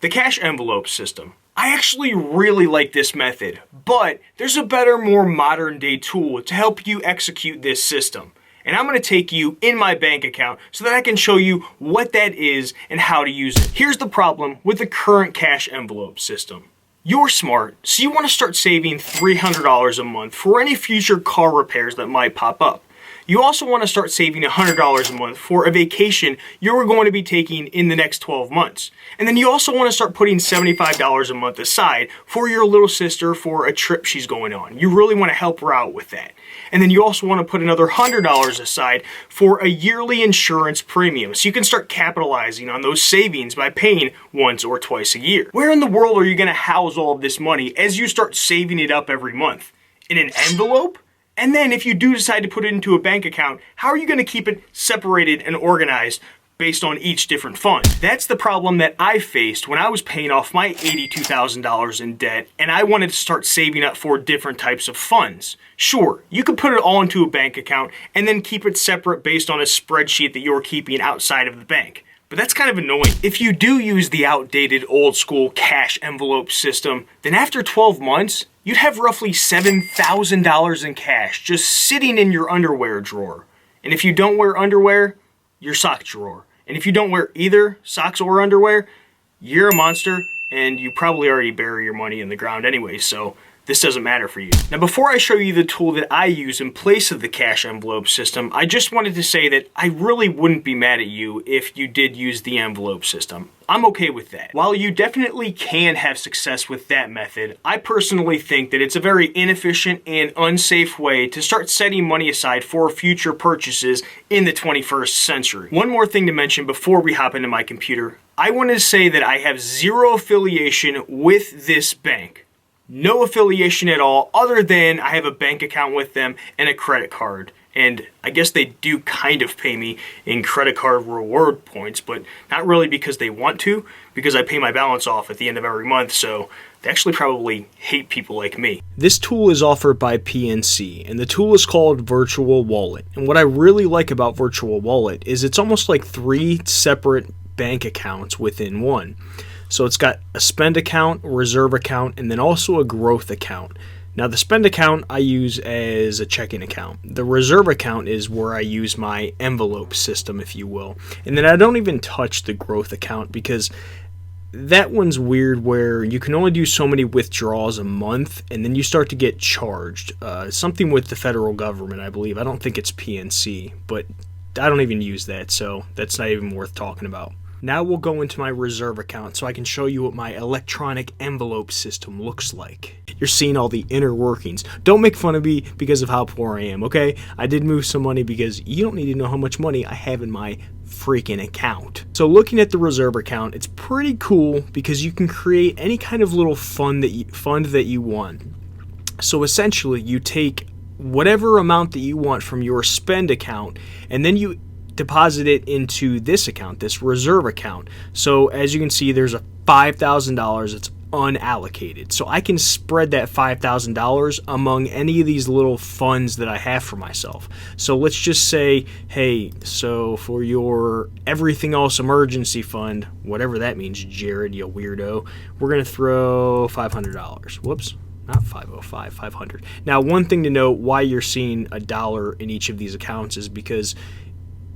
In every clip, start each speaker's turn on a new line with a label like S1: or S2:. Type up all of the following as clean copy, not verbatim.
S1: The cash envelope system. I actually really like this method, but there's a better, more modern day tool to help you execute this system. And I'm going to take you in my bank account so that I can show you what that is and how to use it. Here's the problem with the current cash envelope system. You're smart, so you want to start saving $300 a month for any future car repairs that might pop up. You also want to start saving $100 a month for a vacation you're going to be taking in the next 12 months. And then you also want to start putting $75 a month aside for your little sister for a trip she's going on. You really want to help her out with that. And then you also want to put another $100 aside for a yearly insurance premium, so you can start capitalizing on those savings by paying once or twice a year. Where in the world are you going to house all of this money as you start saving it up every month? In an envelope? And then if you do decide to put it into a bank account, how are you going to keep it separated and organized based on each different fund? That's the problem that I faced when I was paying off my $82,000 in debt and I wanted to start saving up for different types of funds. Sure, you could put it all into a bank account and then keep it separate based on a spreadsheet that you're keeping outside of the bank. But that's kind of annoying. If you do use the outdated old school cash envelope system, then after 12 months, you'd have roughly $7,000 in cash just sitting in your underwear drawer. And if you don't wear underwear, your sock drawer. And if you don't wear either socks or underwear, you're a monster and you probably already bury your money in the ground anyway, so this doesn't matter for you. Now, before I show you the tool that I use in place of the cash envelope system, I just wanted to say that I really wouldn't be mad at you if you did use the envelope system. I'm okay with that. While you definitely can have success with that method, I personally think that it's a very inefficient and unsafe way to start setting money aside for future purchases in the 21st century. One more thing to mention before we hop into my computer. I wanted to say that I have zero affiliation with this bank. No affiliation at all, other than I have a bank account with them and a credit card. And I guess they do kind of pay me in credit card reward points, but not really because they want to, because I pay my balance off at the end of every month, so they actually probably hate people like me. This tool is offered by PNC, and the tool is called Virtual Wallet. And what I really like about Virtual Wallet is it's almost like 3 separate bank accounts within one. So it's got a spend account, a reserve account, and then also a growth account. Now the spend account I use as a checking account. The reserve account is where I use my envelope system, if you will. And then I don't even touch the growth account because that one's weird where you can only do so many withdrawals a month and then you start to get charged. Something with the federal government, I believe. I don't think it's PNC, but I don't even use that, so that's not even worth talking about. Now we'll go into my reserve account so I can show you what my electronic envelope system looks like. You're seeing all the inner workings. Don't make fun of me because of how poor I am, okay? I did move some money because you don't need to know how much money I have in my freaking account. So looking at the reserve account, it's pretty cool because you can create any kind of little fund that you want. So essentially, you take whatever amount that you want from your spend account and then you deposit it into this account, this reserve account. So as you can see, there's a $5,000 that's unallocated. So I can spread that $5,000 among any of these little funds that I have for myself. So let's just say, hey, so for your everything else emergency fund, whatever that means, Jared, you weirdo, we're going to throw $500. Whoops. Not 505, 500. Now, one thing to note why you're seeing $1 in each of these accounts is because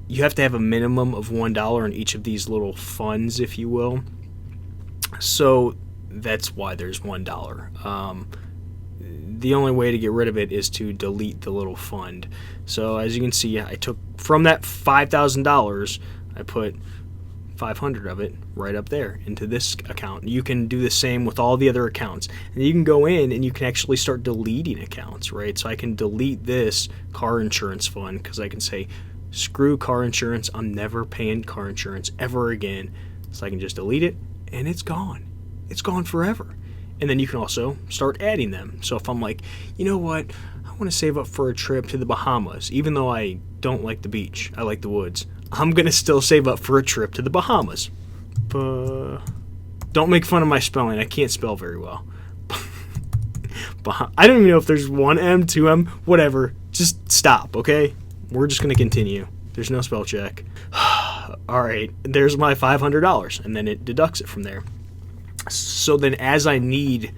S1: you have to have a minimum of $1 in each of these little funds, if you will. So that's why there's $1. The only way to get rid of it is to delete the little fund. So as you can see, I took from that $5,000, I put 500 of it right up there into this account. You can do the same with all the other accounts. And you can go in and you can actually start deleting accounts, right? So I can delete this car insurance fund because I can say, screw car insurance, I'm never paying car insurance ever again. So I can just delete it and it's gone. It's gone forever. And then you can also start adding them. So if I'm like, you know what, I want to save up for a trip to the Bahamas, even though I don't like the beach, I like the woods, I'm going to still save up for a trip to the Bahamas. But don't make fun of my spelling, I can't spell very well. I don't even know if there's one M, two M, whatever. Just stop, okay? We're just going to continue. There's no spell check. All right, there's my $500, and then it deducts it from there. So then as I need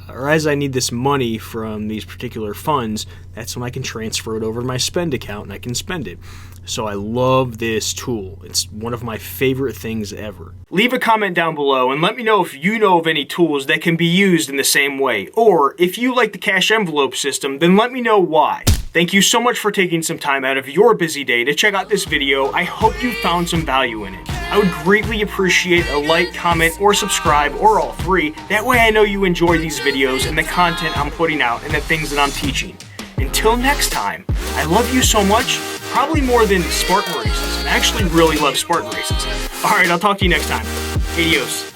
S1: as I need this money from these particular funds, that's when I can transfer it over to my spend account and I can spend it. So I love this tool. It's one of my favorite things ever. Leave a comment down below and let me know if you know of any tools that can be used in the same way. Or if you like the cash envelope system, then let me know why. Thank you so much for taking some time out of your busy day to check out this video. I hope you found some value in it. I would greatly appreciate a like, comment, or subscribe, or all three. That way I know you enjoy these videos and the content I'm putting out and the things that I'm teaching. Until next time, I love you so much, probably more than Spartan races. I actually really love Spartan races. Alright, I'll talk to you next time. Adios.